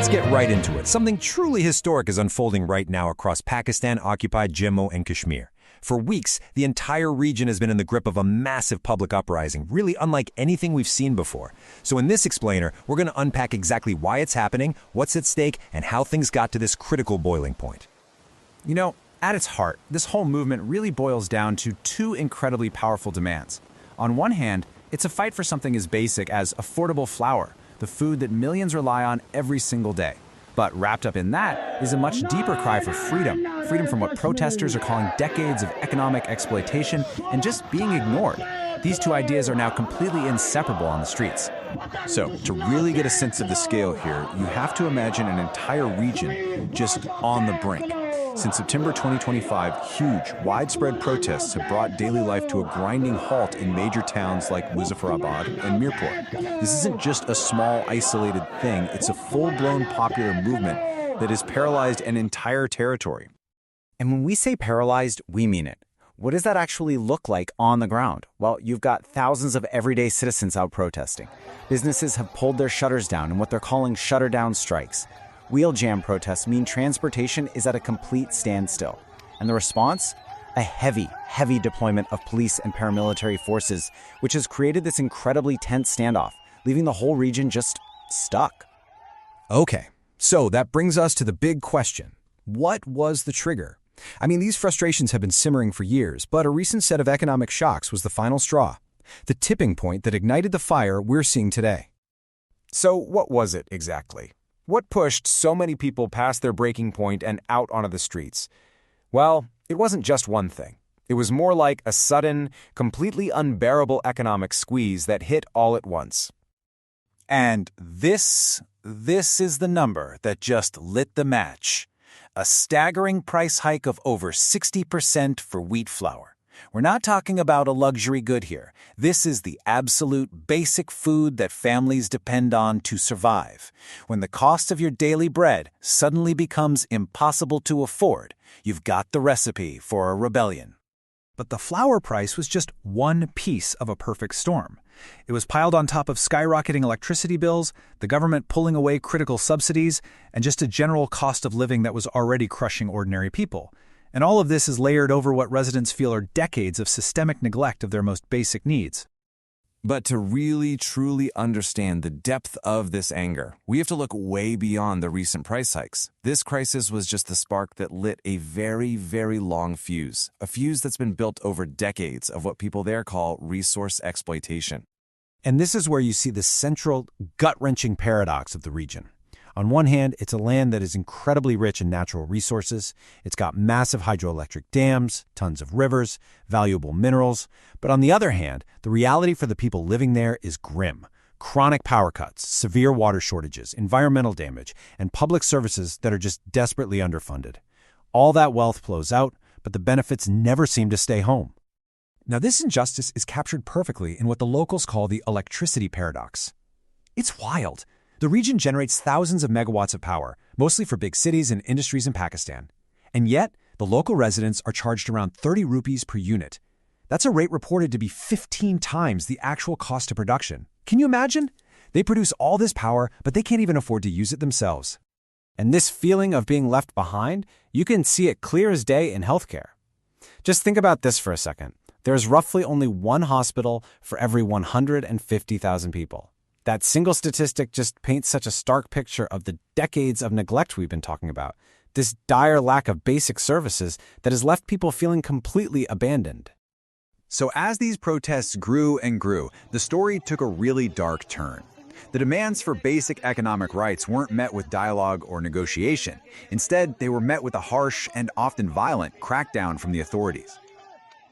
Let's get right into it. Something truly historic is unfolding right now across Pakistan Occupied Jammu and Kashmir. For weeks, the entire region has been in the grip of a massive public uprising, really unlike anything we've seen before. So in this explainer, we're going to unpack exactly why it's happening, what's at stake, and how things got to this critical boiling point. You know, at its heart, this whole movement really boils down to two incredibly powerful demands. On one hand, it's a fight for something as basic as affordable flour, the food that millions rely on every single day. But wrapped up in that is a much deeper cry for freedom. Freedom from what protesters are calling decades of economic exploitation and just being ignored. These two ideas are now completely inseparable on the streets. So, to really get a sense of the scale here, you have to imagine an entire region just on the brink. Since September 2025, huge, widespread protests have brought daily life to a grinding halt in major towns like Muzaffarabad and Mirpur. This isn't just a small, isolated thing, it's a full-blown popular movement that has paralyzed an entire territory. And when we say paralyzed, we mean it. What does that actually look like on the ground? Well, you've got thousands of everyday citizens out protesting. Businesses have pulled their shutters down in what they're calling shutter-down strikes. Wheel jam protests mean transportation is at a complete standstill. And the response? A heavy deployment of police and paramilitary forces, which has created this incredibly tense standoff, leaving the whole region just stuck. Okay, so that brings us to the big question. What was the trigger? I mean, these frustrations have been simmering for years, but a recent set of economic shocks was the final straw, the tipping point that ignited the fire we're seeing today. So what was it exactly? What pushed so many people past their breaking point and out onto the streets? Well, it wasn't just one thing. It was more like a sudden, completely unbearable economic squeeze that hit all at once. And this is the number that just lit the match. A staggering price hike of over 60% for wheat flour. We're not talking about a luxury good here. This is the absolute basic food that families depend on to survive. When the cost of your daily bread suddenly becomes impossible to afford, you've got the recipe for a rebellion. But the flour price was just one piece of a perfect storm. It was piled on top of skyrocketing electricity bills, the government pulling away critical subsidies, and just a general cost of living that was already crushing ordinary people. And all of this is layered over what residents feel are decades of systemic neglect of their most basic needs. But to really, truly understand the depth of this anger, we have to look way beyond the recent price hikes. This crisis was just the spark that lit a very, very long fuse, a fuse that's been built over decades of what people there call resource exploitation. And this is where you see the central, gut-wrenching paradox of the region. On one hand, it's a land that is incredibly rich in natural resources. It's got massive hydroelectric dams, tons of rivers, valuable minerals. But on the other hand, the reality for the people living there is grim. Chronic power cuts, severe water shortages, environmental damage, and public services that are just desperately underfunded. All that wealth flows out, but the benefits never seem to stay home. Now, this injustice is captured perfectly in what the locals call the electricity paradox. It's wild. The region generates thousands of megawatts of power, mostly for big cities and industries in Pakistan. And yet, the local residents are charged around 30 rupees per unit. That's a rate reported to be 15 times the actual cost of production. Can you imagine? They produce all this power, but they can't even afford to use it themselves. And this feeling of being left behind, you can see it clear as day in healthcare. Just think about this for a second. There's roughly only one hospital for every 150,000 people. That single statistic just paints such a stark picture of the decades of neglect we've been talking about, this dire lack of basic services that has left people feeling completely abandoned. So as these protests grew and grew, the story took a really dark turn. The demands for basic economic rights weren't met with dialogue or negotiation. Instead, they were met with a harsh and often violent crackdown from the authorities.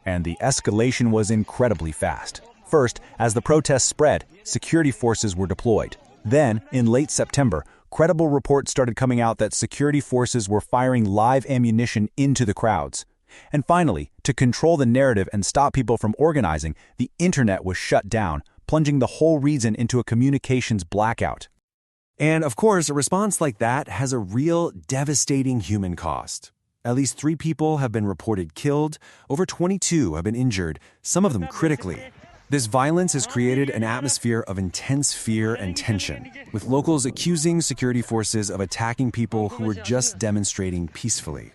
And the escalation was incredibly fast. First, as the protests spread, security forces were deployed. Then, in late September, credible reports started coming out that security forces were firing live ammunition into the crowds. And finally, to control the narrative and stop people from organizing, the internet was shut down, plunging the whole region into a communications blackout. And of course, a response like that has a real devastating human cost. At least 3 people have been reported killed, over 22 have been injured, some of them critically. This violence has created an atmosphere of intense fear and tension, with locals accusing security forces of attacking people who were just demonstrating peacefully.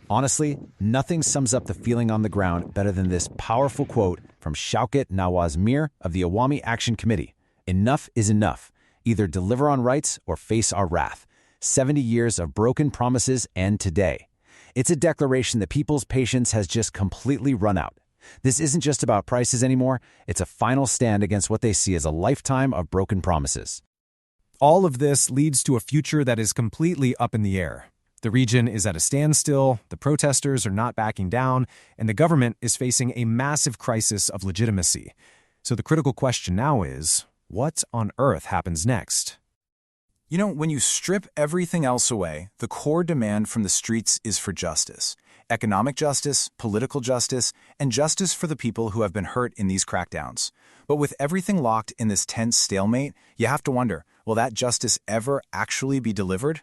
Honestly, nothing sums up the feeling on the ground better than this powerful quote from Shaukat Nawaz Mir of the Awami Action Committee. "Enough is enough. Either deliver on rights or face our wrath. 70 years of broken promises end today." It's a declaration that people's patience has just completely run out. This isn't just about prices anymore, it's a final stand against what they see as a lifetime of broken promises. All of this leads to a future that is completely up in the air. The region is at a standstill, the protesters are not backing down, and the government is facing a massive crisis of legitimacy. So the critical question now is, what on earth happens next? You know, when you strip everything else away, the core demand from the streets is for justice. Economic justice, political justice, and justice for the people who have been hurt in these crackdowns. But with everything locked in this tense stalemate, you have to wonder, will that justice ever actually be delivered?